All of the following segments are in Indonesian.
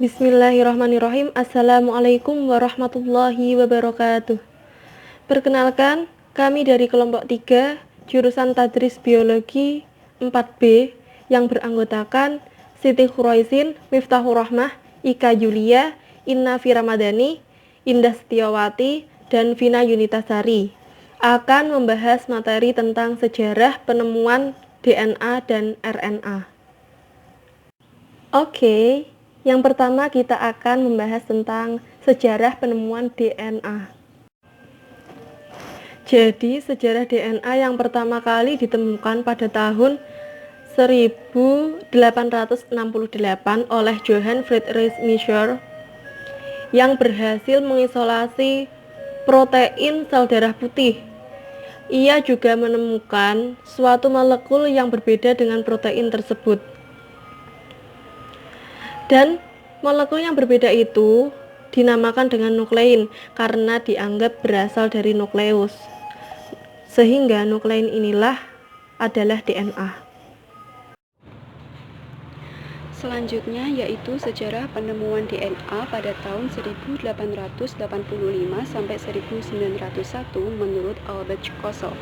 Bismillahirrahmanirrahim. Assalamualaikum warahmatullahi wabarakatuh. Perkenalkan, kami dari kelompok 3, jurusan Tadris Biologi 4B yang beranggotakan Siti Khuraisin, Miftahur Rahmah, Ika Julia, Inna Firamadani, Indah Setiawati, dan Vina Yunitasari akan membahas materi tentang sejarah penemuan DNA dan RNA. Oke, yang pertama kita akan membahas tentang sejarah penemuan DNA. Jadi, sejarah DNA yang pertama kali ditemukan pada tahun 1868 oleh Johann Friedrich Miescher yang berhasil mengisolasi protein sel darah putih. Ia juga menemukan suatu molekul yang berbeda dengan protein tersebut. Dan molekul yang berbeda itu dinamakan dengan nuklein karena dianggap berasal dari nukleus. Sehingga nuklein inilah adalah DNA. Selanjutnya yaitu sejarah penemuan DNA pada tahun 1885 sampai 1901 menurut Albert Kossel.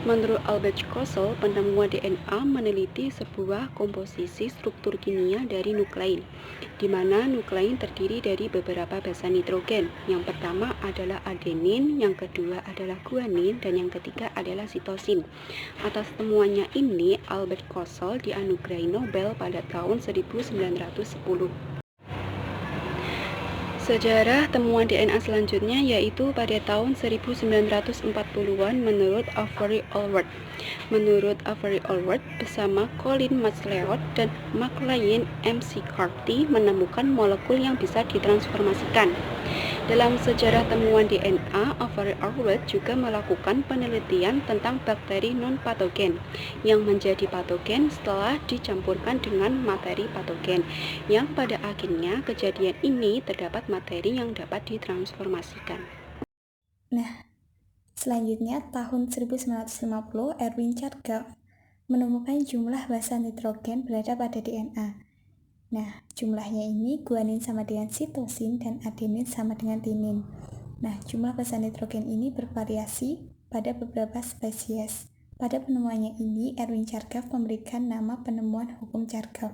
Menurut Albert Kossel, penemuan DNA meneliti sebuah komposisi struktur kimia dari nuklein, di mana nuklein terdiri dari beberapa basa nitrogen. Yang pertama adalah adenin, yang kedua adalah guanin, dan yang ketiga adalah sitosin. Atas temuannya ini, Albert Kossel dianugerahi Nobel pada tahun 1910. Sejarah temuan DNA selanjutnya yaitu pada tahun 1940-an menurut Avery Allsworth. Menurut Avery Allsworth, bersama Colin Mansfield dan McLean McCarthy menemukan molekul yang bisa ditransformasikan. Dalam sejarah temuan DNA, Avery Allsworth juga melakukan penelitian tentang bakteri non-patogen yang menjadi patogen setelah dicampurkan dengan materi patogen, yang pada akhirnya kejadian ini terdapat materi yang dapat ditransformasikan. Nah, selanjutnya tahun 1950 Erwin Chargaff menemukan jumlah basa nitrogen berada pada DNA. Nah, jumlahnya ini guanin sama dengan sitosin dan adenin sama dengan tinin. Nah, jumlah basa nitrogen ini bervariasi pada beberapa spesies. Pada penemuannya ini, Erwin Chargaff memberikan nama penemuan hukum Chargaff.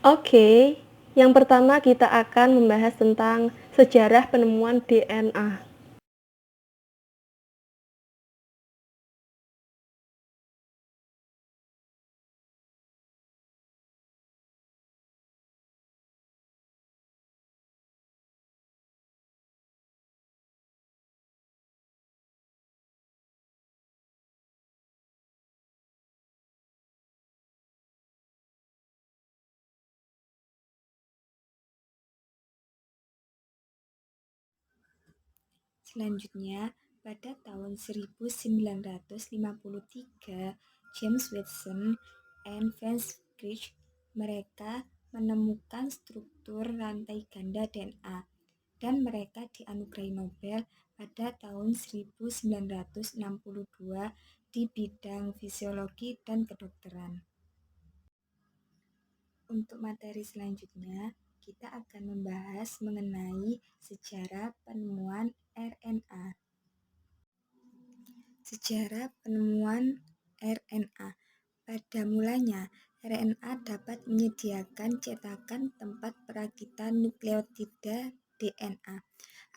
Oke, yang pertama kita akan membahas tentang sejarah penemuan DNA. Selanjutnya, pada tahun 1953, James Watson and Franz Crick mereka menemukan struktur rantai ganda DNA dan mereka dianugerahi Nobel pada tahun 1962 di bidang fisiologi dan kedokteran. Untuk materi selanjutnya, kita akan membahas mengenai sejarah penemuan RNA. Sejarah penemuan RNA. Pada mulanya, RNA dapat menyediakan cetakan tempat perakitan nukleotida DNA.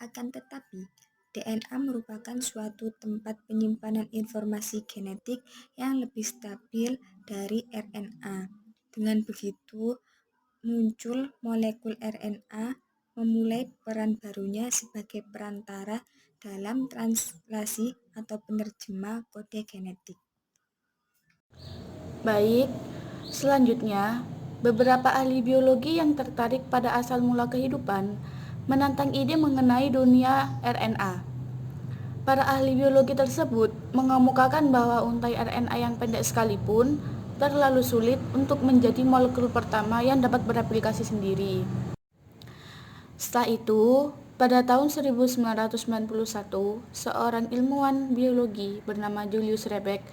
Akan tetapi, DNA merupakan suatu tempat penyimpanan informasi genetik yang lebih stabil dari RNA. Dengan begitu, muncul molekul RNA memulai peran barunya sebagai perantara dalam translasi atau penerjemah kode genetik. Baik, selanjutnya, beberapa ahli biologi yang tertarik pada asal mula kehidupan menantang ide mengenai dunia RNA. Para ahli biologi tersebut mengemukakan bahwa untai RNA yang pendek sekalipun terlalu sulit untuk menjadi molekul pertama yang dapat bereplikasi sendiri. Setelah itu, pada tahun 1991, seorang ilmuwan biologi bernama Julius Rebeck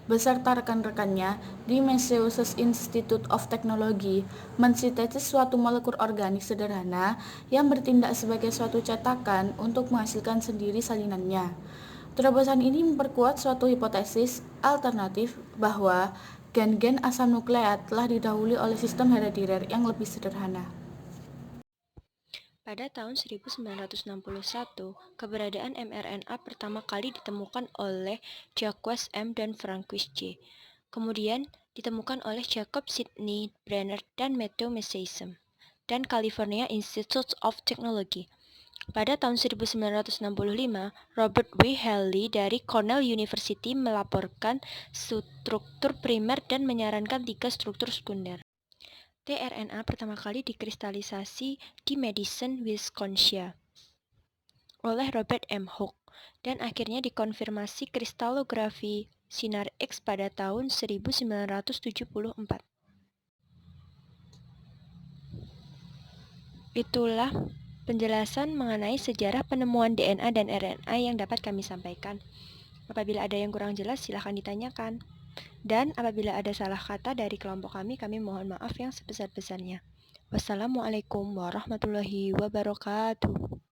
beserta rekan-rekannya di Massachusetts Institute of Technology mensintesis suatu molekul organik sederhana yang bertindak sebagai suatu cetakan untuk menghasilkan sendiri salinannya. Terobosan ini memperkuat suatu hipotesis alternatif bahwa gen-gen asam nukleat telah didahului oleh sistem herediter yang lebih sederhana. Pada tahun 1961, keberadaan mRNA pertama kali ditemukan oleh Jacques M. dan Francois J. Kemudian ditemukan oleh Jacob Sidney Brenner dan Matthew Massason dan California Institute of Technology. Pada tahun 1965, Robert W. Haley dari Cornell University melaporkan struktur primer dan menyarankan 3 struktur sekunder. tRNA pertama kali dikristalisasi di Madison, Wisconsin oleh Robert M. Hooke dan akhirnya dikonfirmasi kristalografi sinar X pada tahun 1974. Itulah penjelasan mengenai sejarah penemuan DNA dan RNA yang dapat kami sampaikan. Apabila ada yang kurang jelas, silahkan ditanyakan. Dan apabila ada salah kata dari kelompok kami mohon maaf yang sebesar-besarnya. Wassalamualaikum warahmatullahi wabarakatuh.